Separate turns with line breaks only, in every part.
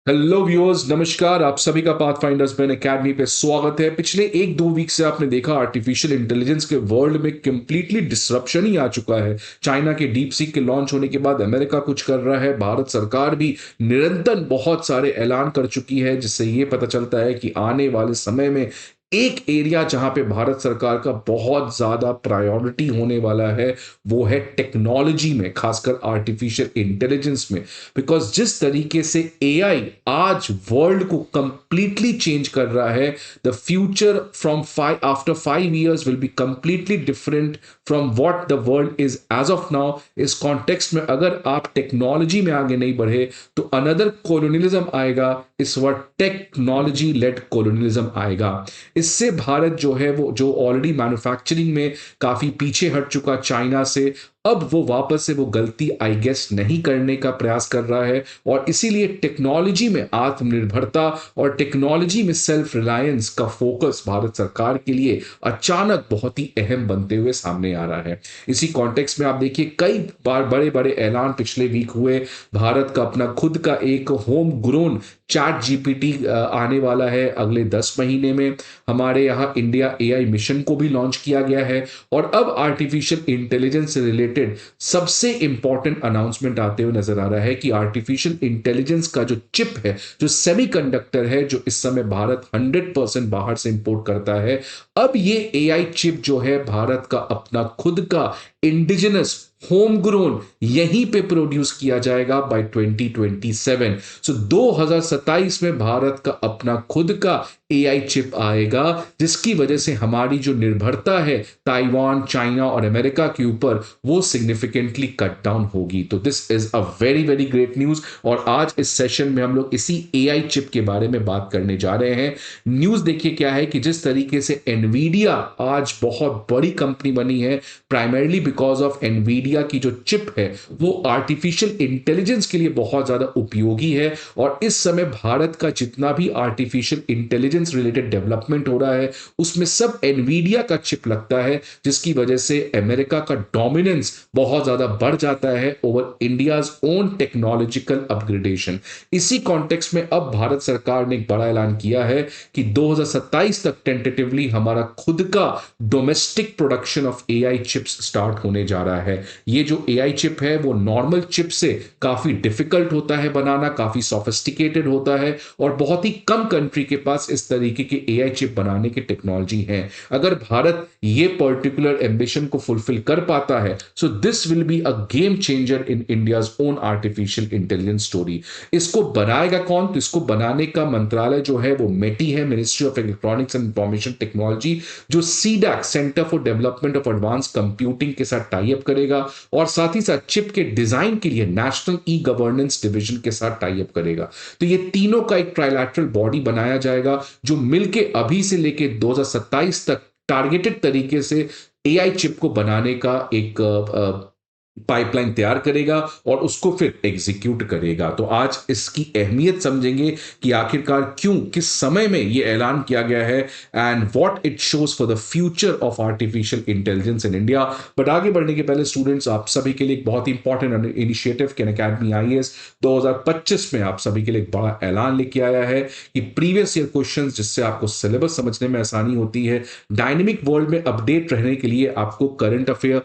Hello viewers, नमस्कार। आप सभी का पाथफाइंडर्स बैन एकेडमी पे स्वागत है। पिछले एक दो वीक से आपने देखा आर्टिफिशियल इंटेलिजेंस के वर्ल्ड में कंप्लीटली डिसरप्शन ही आ चुका है। चाइना के डीप सीक के लॉन्च होने के बाद अमेरिका कुछ कर रहा है, भारत सरकार भी निरंतर बहुत सारे ऐलान कर चुकी है, जिससे ये पता चलता है कि आने वाले समय में एक एरिया जहां पे भारत सरकार का बहुत ज्यादा प्रायोरिटी होने वाला है वो है टेक्नोलॉजी में, खासकर आर्टिफिशियल इंटेलिजेंस में। बिकॉज जिस तरीके से एआई आज वर्ल्ड को कंप्लीटली चेंज कर रहा है, the future from 5 after 5 years will be completely different from what the world is as of now. इस कॉन्टेक्स्ट में अगर आप टेक्नोलॉजी में आगे नहीं बढ़े तो अनदर कोलोनियलिज्म आएगा, इस वक्त टेक्नोलॉजी लेड कोलोनियलिज्म आएगा। इससे भारत जो है वो जो ऑलरेडी मैन्युफैक्चरिंग में काफी पीछे हट चुका चाइना से, अब वो वापस से वो गलती आई गेस नहीं करने का प्रयास कर रहा है। और इसीलिए टेक्नोलॉजी में आत्मनिर्भरता और टेक्नोलॉजी में सेल्फ रिलायंस का फोकस भारत सरकार के लिए अचानक बहुत ही अहम बनते हुए सामने आ रहा है। इसी कॉन्टेक्स्ट में आप देखिए कई बार बड़े बड़े ऐलान पिछले वीक हुए। भारत का अपना खुद का एक होम ग्रोन चैट जीपीटी आने वाला है अगले 10 महीने में। हमारे यहाँ इंडिया एआई मिशन को भी लॉन्च किया गया है। और अब आर्टिफिशियल इंटेलिजेंस से रिलेटेड सबसे इंपॉर्टेंट अनाउंसमेंट आते हुए नजर आ रहा है कि आर्टिफिशियल इंटेलिजेंस का जो चिप है, जो सेमीकंडक्टर है, जो इस समय भारत 100% बाहर से इंपोर्ट करता है, अब ये एआई चिप जो है भारत का अपना खुद का इंडिजिनस होम ग्रोन यहीं पे प्रोड्यूस किया जाएगा बाय 2027। सो 2027 में भारत का अपना खुद का एआई चिप आएगा, जिसकी वजह से हमारी जो निर्भरता है ताइवान, चाइना और अमेरिका के ऊपर वो सिग्निफिकेंटली कट डाउन होगी। तो this is a very very great news. और आज इस सेशन में हम लोग इसी एआई चिप के बारे में बात करने जा रहे हैं। न्यूज देखिए क्या है कि जिस तरीके से एनवीडिया आज बहुत बड़ी कंपनी बनी है, प्राइमरली बिकॉज ऑफ एनवीडिया की जो चिप है वो आर्टिफिशियल इंटेलिजेंस के लिए बहुत ज्यादा उपयोगी है। और इस समय भारत का जितना भी आर्टिफिशियल इंटेलिजेंस रिलेटेड डेवलपमेंट हो रहा है उसमें सब एनवीडिया का चिप लगता है, जिसकी वजह से अमेरिका का डोमिनेंस बहुत ज्यादा बढ़ जाता है over India's own technological upgradation. इसी कॉन्टेक्स्ट में अब भारत सरकार ने एक बड़ा ऐलान किया है कि 2027 तक टेंटेटिवली हमारा खुद का domestic production of AI chips start होने जा रहा है। ये जो एआई चिप है वो नॉर्मल चिप से काफी डिफिकल्ट होता है बनाना, काफी सोफिस्टिकेटेड होता है और बहुत ही कम कंट्री के पास इस तरीके के एआई चिप बनाने की टेक्नोलॉजी है। अगर भारत ये पर्टिकुलर एम्बिशन को फुलफिल कर पाता है, so this will be a game changer in India's own artificial intelligence story. इसको बनाएगा कौन? तो इसको बनाने का मंत्रालय जो है वो मेटी है, ministry of electronics and information technology, जो CDAC centre for development of advance computing के साथ टाई अप करेगा और साथ ही साथ चिप के डिजाइन के लिए नेशनल ई गवर्नेंस डिवीजन के साथ टाई अप करेगा। तो ये तीनों का एक ट्राइलैटरल बॉडी बनाया जाएगा जो मिलके अभी से लेके 2027 तक टारगेटेड तरीके से एआई चिप को बनाने का एक पाइपलाइन तैयार करेगा और उसको फिर एग्जीक्यूट करेगा। तो आज इसकी अहमियत समझेंगे कि आखिरकार क्यों, किस समय में ये ऐलान किया गया है and what it shows for the future of artificial intelligence in India. But आगे बढ़ने के पहले स्टूडेंट्स, आप सभी के लिए एक बहुत ही important initiative can academy IAS 2025 में आप सभी के लिए एक बड़ा ऐलान लेके आया है कि प्रीवियस ईयर क्वेश्चंस, जिससे आपको सिलेबस समझने में आसानी होती है, डायनेमिक वर्ल्ड में अपडेट रहने के लिए आपको करंट अफेयर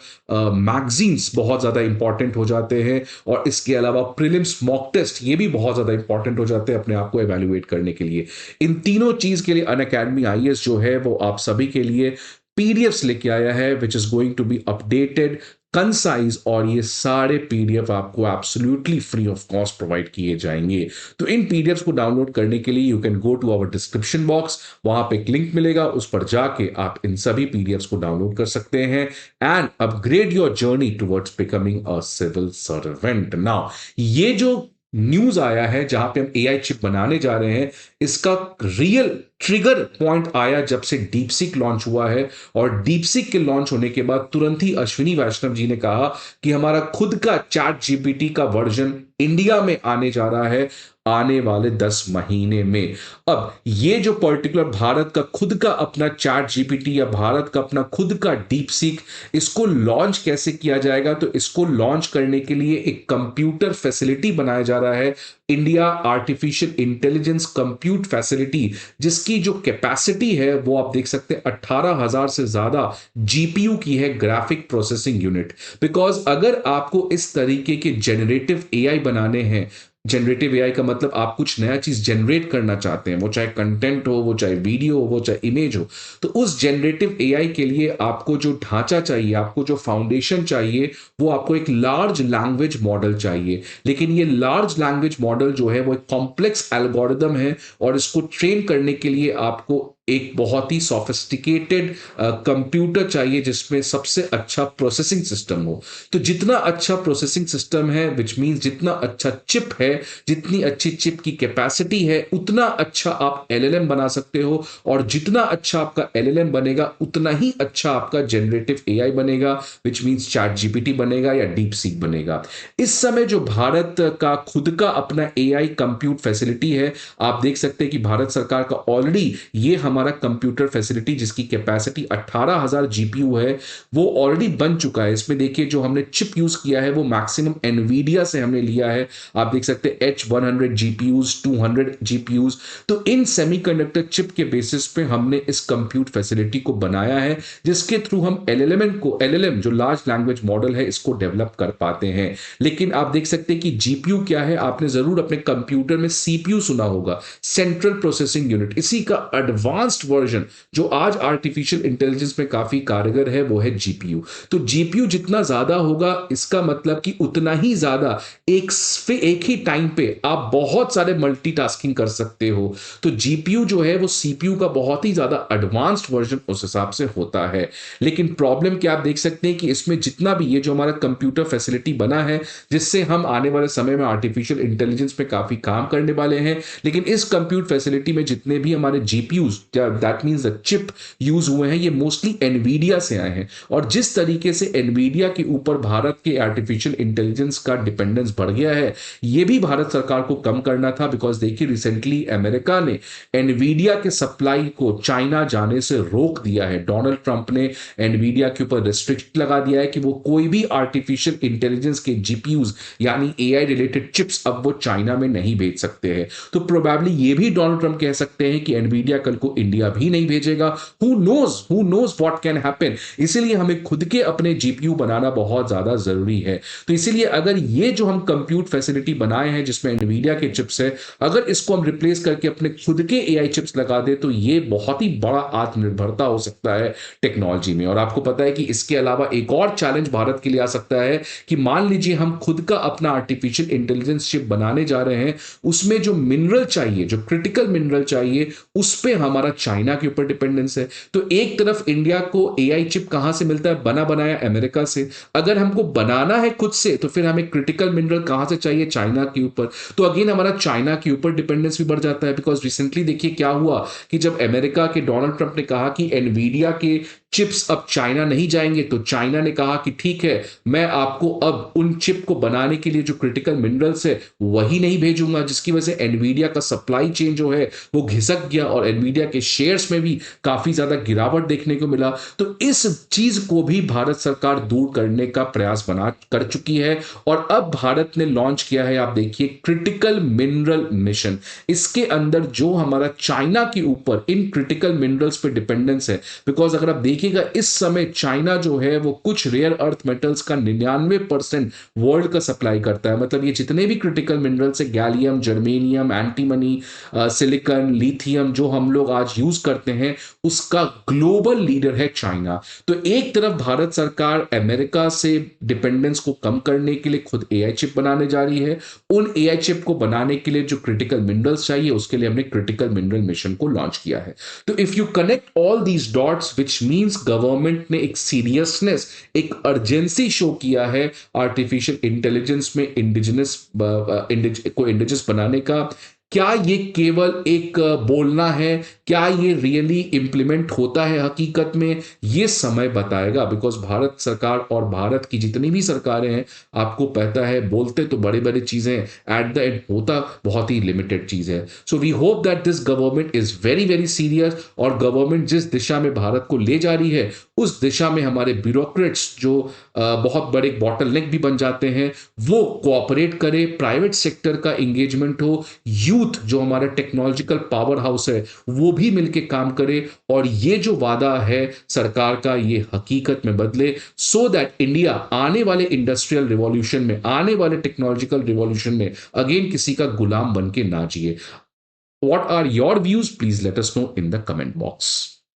मैगजीन्स बहुत ज्यादा इंपॉर्टेंट हो जाते हैं और इसके अलावा प्रीलिम्स मॉक टेस्ट ये भी बहुत ज्यादा इंपॉर्टेंट हो जाते हैं अपने आप को एवेल्युएट करने के लिए। इन तीनों चीज के लिए अनअकैडमी आईएएस जो है वो आप सभी के लिए पीडीएफ्स लेके आया है which is going to be updated, concise, और ये सारे पीडीएफ आपको absolutely free of cost provide किए जाएंगे। तो इन पीडीएफ को डाउनलोड करने के लिए you can go to our description box, वहां पे एक लिंक मिलेगा, उस पर जाके आप इन सभी पीडीएफ को डाउनलोड कर सकते हैं and upgrade your journey towards becoming a civil servant. Now ये जो न्यूज आया है जहां पे हम एआई चिप बनाने जा रहे हैं, इसका रियल ट्रिगर पॉइंट आया जब से डीपसीक लॉन्च हुआ है। और डीपसीक के लॉन्च होने के बाद तुरंत ही अश्विनी वैष्णव जी ने कहा कि हमारा खुद का चैट जीपीटी का वर्जन इंडिया में आने जा रहा है आने वाले 10 महीने में। अब ये जो पर्टिकुलर भारत का खुद का अपना चैट जीपीटी या भारत का अपना खुद का डीप सीक, इसको लॉन्च कैसे किया जाएगा? तो इसको लॉन्च करने के लिए एक कंप्यूटर फैसिलिटी बनाया जा रहा है, India artificial intelligence compute facility, जिसकी जो कैपेसिटी है वो आप देख सकते हैं 18,000 से ज्यादा जीपीयू की है, ग्राफिक प्रोसेसिंग यूनिट। बिकॉज अगर आपको इस तरीके के जेनरेटिव एआई बनाने हैं, जनरेटिव एआई का मतलब आप कुछ नया चीज जनरेट करना चाहते हैं, वो चाहे कंटेंट हो, वो चाहे वीडियो हो, वो चाहे इमेज हो, तो उस जनरेटिव एआई के लिए आपको जो ढांचा चाहिए, आपको जो फाउंडेशन चाहिए, वो आपको एक लार्ज लैंग्वेज मॉडल चाहिए। लेकिन ये लार्ज लैंग्वेज मॉडल जो है वो एक कॉम्प्लेक्स एल्गोरिदम है, और इसको ट्रेन करने के लिए आपको एक बहुत ही सोफिस्टिकेटेड कंप्यूटर चाहिए जिसमें सबसे अच्छा प्रोसेसिंग सिस्टम हो। तो जितना अच्छा प्रोसेसिंग सिस्टम है, विच मींस जितना अच्छा चिप है, जितनी अच्छी चिप की कैपेसिटी है, उतना अच्छा आप एलएलएम बना सकते हो, और जितना अच्छा आपका एलएलएम बनेगा उतना ही अच्छा आपका जनरेटिव एआई बनेगा, विच मींस चैट जीपीटी बनेगा या डीप सीक बनेगा। इस समय जो भारत का खुद का अपना एआई कंप्यूट फैसिलिटी है, आप देख सकते हैं कि भारत सरकार का ऑलरेडी ये हमारा कंप्यूटर फैसिलिटी जिसकी कैपेसिटी 18,000 जीपीयू है, वो ऑलरेडी बन चुका है। इसमें देखिए जो हमने चिप यूज किया है वो मैक्सिमम एनवीडिया से हमने लिया है। आप देख सकते हैं H100 जीपीयूज, 200 जीपीयूज। तो इन सेमीकंडक्टर चिप के बेसिस पे हमने इस कंप्यूट फैसिलिटी को बनाया है, जिसके थ्रू हम एलएलएम जो लार्ज लैंग्वेज मॉडल है, इसको डेवलप कर पाते हैं। लेकिन आप देख सकते हैं कि जीपीयू क्या है, आपने जरूर अपने कंप्यूटर में सीपीयू सुना होगा, सेंट्रल प्रोसेसिंग यूनिट। इसी का एडवांस्ड वर्जन जो आज आर्टिफिशियल इंटेलिजेंस में काफी कारगर है, वो है जीपीयू। तो जीपीयू जितना ज्यादा होगा, इसका मतलब कि उतना ही ज्यादा एक ही टाइम पे आप बहुत सारे मल्टीटास्किंग कर सकते हो। तो जीपीयू जो है वो सीपीयू का बहुत ही ज्यादा एडवांस्ड वर्जन उस हिसाब से होता है। लेकिन प्रॉब्लम क्या आप देख सकते हैं कि इसमें जितना भी ये जो हमारा कंप्यूटर फैसिलिटी बना है, जिससे हम आने वाले समय में आर्टिफिशियल इंटेलिजेंस पे काफी काम करने वाले हैं, लेकिन इस कंप्यूट फैसिलिटी में जितने भी हमारे GPUs, that means the chip use हुए हैं, ये मोस्टली एनवीडिया से आए हैं। और जिस तरीके से एनवीडिया के ऊपर भारत के आर्टिफिशियल इंटेलिजेंस का डिपेंडेंस बढ़ गया है, ये भी भारत सरकार को कम करना था। बिकॉज देखिए रिसेंटली अमेरिका ने एनवीडिया के सप्लाई को चाइना जाने से रोक दिया है। डोनाल्ड ट्रंप ने एनवीडिया के ऊपर रिस्ट्रिक्ट लगा दिया है कि वो कोई भी आर्टिफिशियल इंटेलिजेंस के जीपीयूज यानी एआई रिलेटेड चिप्स अब वो चाइना में नहीं भेज सकते हैं। तो प्रोबेबली ये भी डोनाल्ड ट्रंप कह सकते हैं कि एनवीडिया कल को इंडिया भी नहीं भेजेगा। Who knows what can happen. इसीलिए हमें खुद के अपने जीपीयू बनाना बहुत ज्यादा जरूरी है। तो इसीलिए अगर ये जो हम कंप्यूट फैसिलिटी बनाए हैं जिसमें एनवीडिया के चिप्स है, अगर इसको हम रिप्लेस करके अपने खुद के एआई चिप्स लगा दे, तो ये बहुत ही बड़ा आत्मनिर्भरता हो सकता है टेक्नोलॉजी में। और आपको पता है कि इसके अलावा एक और चैलेंज भारत के लिए आ सकता है कि मान लीजिए हम खुद का अपना आर्टिफिशियल इंटेलिजेंस चिप बनाने जा रहे हैं, उसमें जो मिनरल चाहिए, जो क्रिटिकल मिनरल चाहिए, उस पे हमारा चाइना के ऊपर डिपेंडेंस है। तो एक तरफ इंडिया को एआई चिप कहां से मिलता है? बना बनाया अमेरिका से। अगर हमको बनाना है खुद से, तो फिर हमें क्रिटिकल मिनरल कहां से चाहिए? चाइना के ऊपर। तो अगेन हमारा चाइना के ऊपर डिपेंडेंस भी बढ़ जाता है। बिकॉज रिसेंटली देखिए क्या हुआ कि जब अमेरिका के डोनाल्ड ट्रंप ने कहा कि एनवीडिया के चिप्स अब चाइना नहीं जाएंगे, तो चाइना ने कहा कि ठीक है, मैं आपको अब उन चिप को बनाने के लिए जो क्रिटिकल मिनरल्स है वही नहीं भेजूंगा, जिसकी वजह से एनवीडिया का सप्लाई चेन जो है वो घिसक गया, और एनवीडिया के शेयर्स में भी काफी ज्यादा गिरावट देखने को मिला। तो इस चीज को भी भारत सरकार दूर करने का प्रयास बना कर चुकी है, और अब भारत ने लॉन्च किया है, आप देखिए, क्रिटिकल मिनरल मिशन। इसके अंदर जो हमारा चाइना के ऊपर इन क्रिटिकल मिनरल्स पे डिपेंडेंस है, बिकॉज अगर आप देखिएगा इस समय चाइना जो है वो कुछ रेयर अर्थ मेटल्स का 99% वर्ल्ड का सप्लाई करता है। मतलब ये जितने भी क्रिटिकल मिनरल्स है, gallium, germanium, antimony, silicon, lithium, जो हम लोग आज यूज करते हैं, उसका ग्लोबल लीडर है चाइना। तो एक तरफ भारत सरकार अमेरिका से डिपेंडेंस को कम करने के लिए खुद एआई चिप बनाने जा रही है। उन एआई चिप को बनाने के लिए जो क्रिटिकल मिनरल्स चाहिए, उसके लिए हमने क्रिटिकल मिनरल मिशन को लॉन्च किया है। तो if you connect all these dots, which means government ने एक सीरियसनेस, एक अर्जेंसी शो किया है आर्टिफिशियल इंटेलिजेंस में इंडिजिनस को इंडिजिनस बनाने का। क्या ये केवल एक बोलना है? क्या ये रियली इम्प्लीमेंट होता है हकीकत में? ये समय बताएगा, बिकॉज़ भारत सरकार और भारत की जितनी भी सरकारें हैं, आपको पता है बोलते तो बड़ी-बड़ी चीज़ें हैं, एट द एंड होता बहुत ही लिमिटेड चीज़ है। So we hope that this government is very, very serious, और गवर्नमेंट जिस दिशा में भारत को ले जा रही है, उस दिशा में हमारे ब्यूरोक्रेट्स जो बहुत बड़े बॉटलनेक भी बन जाते हैं, वो कोऑपरेट करे, प्राइवेट सेक्टर का एंगेजमेंट हो, यूथ जो हमारा टेक्नोलॉजिकल पावर हाउस है, वो भी मिलके काम करे, और ये जो वादा है सरकार का, ये हकीकत में बदले, सो दैट इंडिया आने वाले इंडस्ट्रियल रिवॉल्यूशन में, आने वाले टेक्नोलॉजिकल रिवॉल्यूशन में अगेन किसी का गुलाम बन के ना जिए। What are your views? Please let us know in the comment box.